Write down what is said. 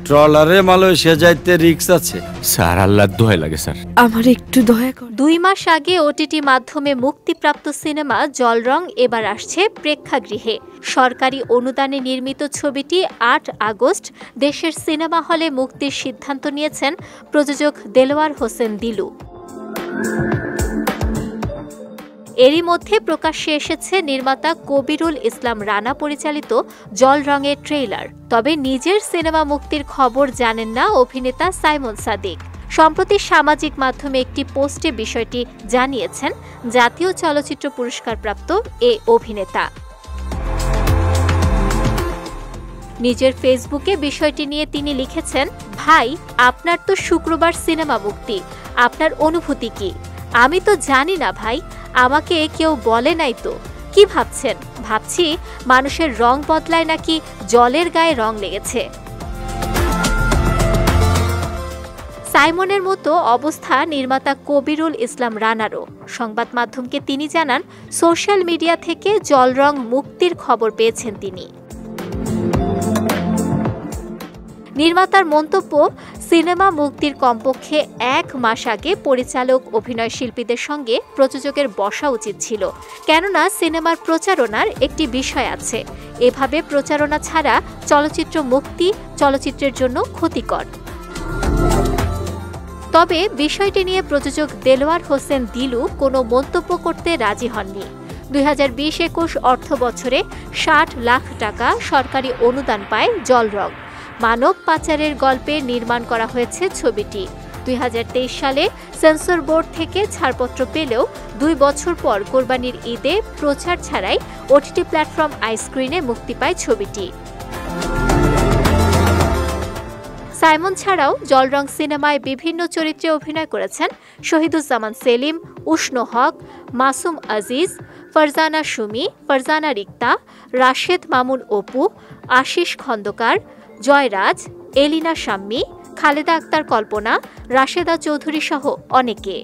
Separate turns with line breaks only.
ট্রলারে মালয়েশিয়া যাইতে রিক্স আছে।
স্যার আল্লাহর দোহাই লাগে স্যার,
আমার একটু দয়া কর।
2 মাস আগে ওটিটি মাধ্যমে মুক্তিপ্রাপ্ত সিনেমা জলরং এবার আসছে প্রেক্ষাগৃহে। সরকারি অনুদানে নির্মিত ছবিটি 8 আগস্ট দেশের সিনেমা হলে মুক্তির সিদ্ধান্ত নিয়েছেন প্রযোজক দেলোয়ার হোসেন দিলু। এরই মধ্যে প্রকাশ্যে এসেছে নির্মাতা কবিরুল ইসলাম রানা পরিচালিত জলরঙের ট্রেইলার। তবে নিজের সিনেমা মুক্তির খবর জানেন না অভিনেতা সাইমন সাদিক। সম্প্রতি সামাজিক মাধ্যমে একটি পোস্টে বিষয়টি জানিয়েছেন জাতীয় চলচ্চিত্র পুরস্কারপ্রাপ্ত এ অভিনেতা। নিজের ফেসবুকে বিষয়টি নিয়ে তিনি লিখেছেন, ভাই আপনার তো শুক্রবার সিনেমা মুক্তি, আপনার অনুভূতি কি? আমি তো জানি না ভাই, আমাকে কেউ বলে নাই তো। কি ভাবছেন? ভাবছি মানুষের রং বদলায় নাকি জলের গায়ে রং লেগেছে। সাইমনের মতো অবস্থা নির্মাতা কবিরুল ইসলাম রানারও। সংবাদ মাধ্যমকে তিনি জানান, সোশ্যাল মিডিয়া থেকে জলরং মুক্তির খবর পেয়েছেন তিনি। নির্মাতার মন্তব্য, সিনেমা মুক্তির কমপক্ষে 1 মাস আগে পরিচালক অভিনয় শিল্পীদের সঙ্গে প্রযোজকের বসা উচিত ছিল, কেননা সিনেমার প্রচারণার একটি বিষয় আছে। এভাবে প্রচারণা ছাড়া চলচ্চিত্র মুক্তি চলচ্চিত্রের জন্য ক্ষতিকর। তবে বিষয়টি নিয়ে প্রযোজক দেলোয়ার হোসেন দিলু কোনো মন্তব্য করতে রাজি হননি। 2020-21 অর্থ বছরে 60 লাখ টাকা সরকারি অনুদান পায় জলরং। মানব পাচারের গল্পে নির্মাণ করা হয়েছে ছবিটি। 2023 সালে সেন্সর বোর্ড থেকে ছাড়পত্র পেলেও 2 বছর পর কোরবানির ঈদে প্রচার ছাড়াই ওটিটি প্ল্যাটফর্ম আইস্ক্রিনে মুক্তি পায় ছবিটি। সাইমন ছাড়াও জলরং সিনেমায় বিভিন্ন চরিত্রে অভিনয় করেছেন শহীদুজ্জামান সেলিম, উষ্ণ হক, মাসুম আজিজ, ফারজানা সুমি, ফারজানা রিক্তা, রাশেদ মামুন অপু, আশিস খন্দকার, জয়রাজ, এলিনা শাম্মী, খালেদা আক্তার কল্পনা, রাশেদা চৌধুরী সহ অনেকে।